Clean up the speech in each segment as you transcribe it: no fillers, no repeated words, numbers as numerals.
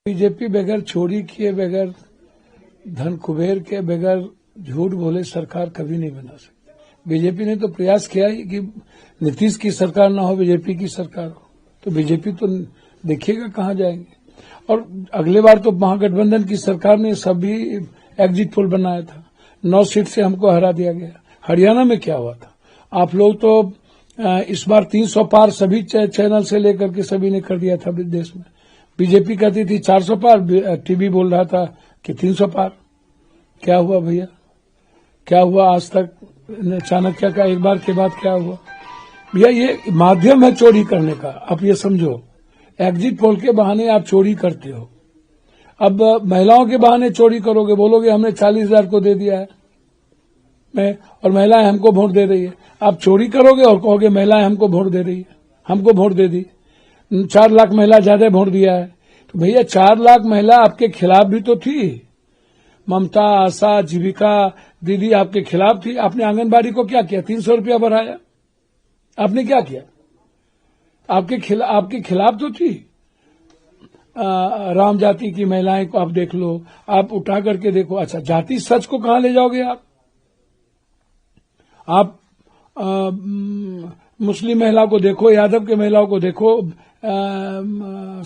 BJP बगैर चोरी किए, बगैर धन कुबेर के, बगैर झूठ बोले सरकार कभी नहीं बना सकती। बीजेपी ने तो प्रयास किया ही कि नीतीश की सरकार ना हो, बीजेपी की सरकार हो। तो बीजेपी तो देखिएगा कहां जाएंगे। और अगले बार तो महागठबंधन की सरकार ने सभी एग्जिट पोल बनाया था, 9 सीट से हमको हरा दिया गया। हरियाणा में क्या हुआ था? आप लोग तो इस बार 300 पार सभी चैनल से लेकर के सभी ने कर दिया था देश में। बीजेपी कहती थी 400 पार, टीवी बोल रहा था कि 300 पार। क्या हुआ भैया? क्या हुआ आज तक? चाणक्य का एक बार के बाद क्या हुआ भैया? ये माध्यम है चोरी करने का। आप ये समझो, एग्जिट पोल के बहाने आप चोरी करते हो। अब महिलाओं के बहाने चोरी करोगे, बोलोगे हमने 40,000 को दे दिया है और महिलाएं हमको वोट दे रही है। आप चोरी करोगे और कहोगे महिलाएं हमको वोट दे रही है, हमको वोट दे दी। 4 लाख महिला ज्यादा वोट दिया है। तो भैया 4 लाख महिला आपके खिलाफ भी तो थी। ममता, आशा, जीविका दीदी आपके खिलाफ थी। आपने आंगनबाड़ी को क्या किया? 300 रुपया बढ़ाया। आपने क्या किया? आपके खिलाफ तो थी। राम जाति की महिलाएं को आप देख लो, आप उठा करके देखो। अच्छा, जाति सच को कहां ले जाओगे आप मुस्लिम महिला को देखो, यादव के महिलाओं को देखो,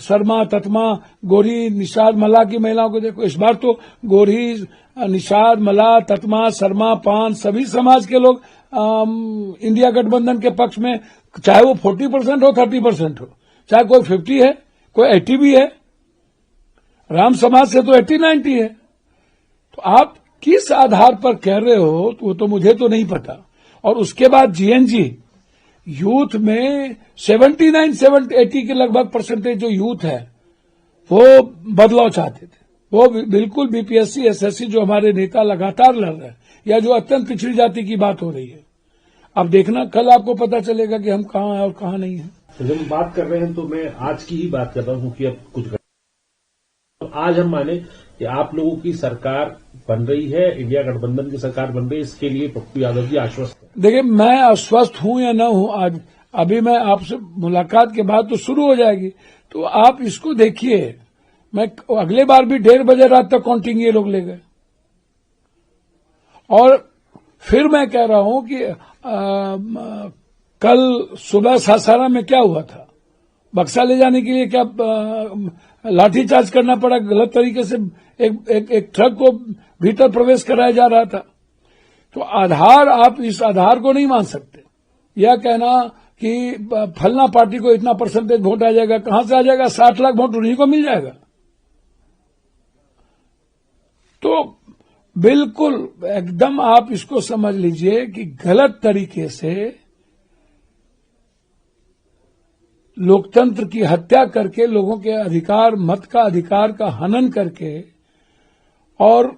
शर्मा, ततमा, गोरी, निषाद, मला की महिलाओं को देखो। इस बार तो गोरी, निषाद, मला, ततमा, शर्मा, पान सभी समाज के लोग इंडिया गठबंधन के पक्ष में, चाहे वो 40% हो, 30% हो, चाहे कोई 50 है, कोई 80 भी है। राम समाज से तो 80-90 है। तो आप किस आधार पर कह रहे हो वो तो मुझे तो नहीं पता। और उसके बाद जीएनजी यूथ में 79-80 के लगभग परसेंटेज जो यूथ है वो बदलाव चाहते थे। वो बिल्कुल बीपीएससी, एसएससी जो हमारे नेता लगातार लड़ रहे हैं, या जो अत्यंत पिछड़ी जाति की बात हो रही है, अब देखना कल आपको पता चलेगा कि हम कहां हैं और कहां नहीं है। तो जब बात कर रहे हैं तो मैं आज की ही बात कर रहा हूं कि अब कुछ तो आज हम माने कि आप लोगों की सरकार बन रही है, इंडिया गठबंधन की सरकार बन रही है, इसके लिए पप्पू यादव जी आश्वस्त है। देखिए, मैं आश्वस्त हूं या न हूं, आज अभी मैं आपसे मुलाकात के बाद तो शुरू हो जाएगी। तो आप इसको देखिए, मैं अगले बार भी 1:30 बजे रात तक काउंटिंग ये लोग ले गए। और फिर मैं कह रहा हूं कि कल सुबह सासाराम में क्या हुआ था? बक्सा ले जाने के लिए क्या लाठीचार्ज करना पड़ा? गलत तरीके से एक ट्रक को भीतर प्रवेश कराया जा रहा था। तो आधार, आप इस आधार को नहीं मान सकते। यह कहना कि फलना पार्टी को इतना परसेंटेज वोट आ जाएगा, कहां से आ जाएगा? 60 लाख वोट उन्हीं को मिल जाएगा। तो बिल्कुल एकदम आप इसको समझ लीजिए कि गलत तरीके से लोकतंत्र की हत्या करके, लोगों के अधिकार, मत का अधिकार का हनन करके और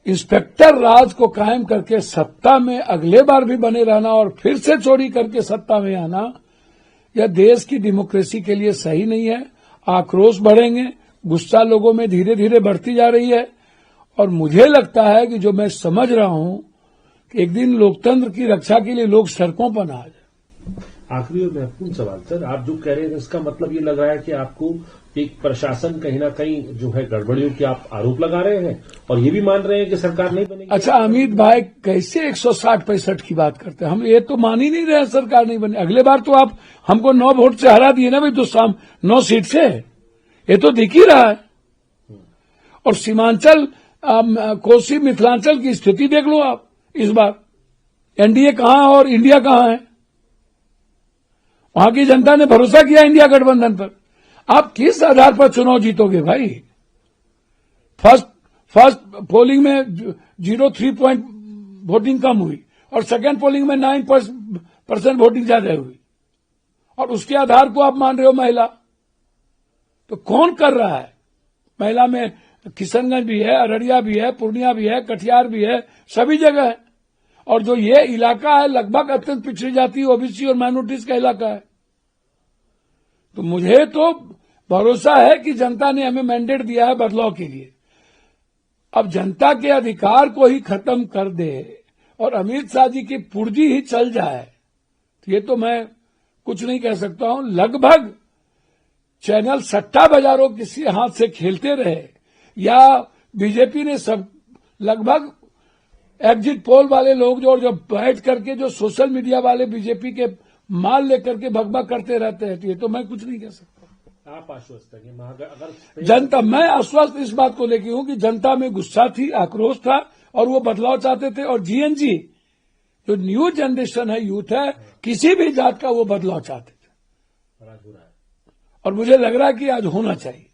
इंस्पेक्टर राज को कायम करके सत्ता में अगले बार भी बने रहना और फिर से चोरी करके सत्ता में आना, यह देश की डेमोक्रेसी के लिए सही नहीं है। आक्रोश बढ़ेंगे, गुस्सा लोगों में धीरे धीरे बढ़ती जा रही है। और मुझे लगता है कि जो मैं समझ रहा हूं कि एक दिन लोकतंत्र की रक्षा के लिए लोग सड़कों पर ना आ जाए। आखिरी और महत्वपूर्ण सवाल सर, आप जो कह रहे हैं इसका मतलब ये लग रहा है कि आपको एक प्रशासन कहीं ना कहीं जो है गड़बड़ियों के आप आरोप लगा रहे हैं और ये भी मान रहे हैं कि सरकार नहीं बनेगी। अच्छा अमित भाई, कैसे 160-65 की बात करते हैं? हम ये तो मान ही नहीं रहे सरकार नहीं बने। अगले बार तो आप हमको 9 वोट से हरा दिए ना भाई, तो 9 सीट से, ये तो दिख ही रहा है। और सीमांचल, कोसी, मिथिलांचल की स्थिति देख लो आप। इस बार एनडीए कहां और इंडिया कहां है? वहां की जनता ने भरोसा किया इंडिया गठबंधन पर। आप किस आधार पर चुनाव जीतोगे भाई? फर्स्ट पोलिंग में 0.3 पॉइंट वोटिंग कम हुई और सेकेंड पोलिंग में 9% वोटिंग ज्यादा हुई, और उसके आधार को आप मान रहे हो महिला? तो कौन कर रहा है? महिला में किशनगंज भी है, अररिया भी है, पूर्णिया भी है, कटिहार भी है, सभी जगह है। और जो ये इलाका है लगभग अत्यंत पिछड़ी जाति, ओबीसी और माइनॉरिटीज का इलाका है। तो मुझे तो भरोसा है कि जनता ने हमें मैंडेट दिया है बदलाव के लिए। अब जनता के अधिकार को ही खत्म कर दे और अमित शाह जी की पुर्जी ही चल जाए, तो ये तो मैं कुछ नहीं कह सकता हूं। लगभग चैनल सट्टा बाजारों किसी हाथ से खेलते रहे, या बीजेपी ने सब लगभग एग्जिट पोल वाले लोग जो बैठ करके जो सोशल मीडिया वाले बीजेपी के माल लेकर के भगभग करते रहते हैं, ये तो मैं कुछ नहीं कह सकता। आप आश्वस्त हैं कि अगर जनता, मैं आश्वस्त इस बात को लेकर हूं कि जनता में गुस्सा थी, आक्रोश था और वो बदलाव चाहते थे। और जीएनजी जो न्यू जनरेशन है, यूथ है, किसी भी जात का वो बदलाव चाहते थे राज हो रहा है। और मुझे लग रहा है कि आज होना चाहिए।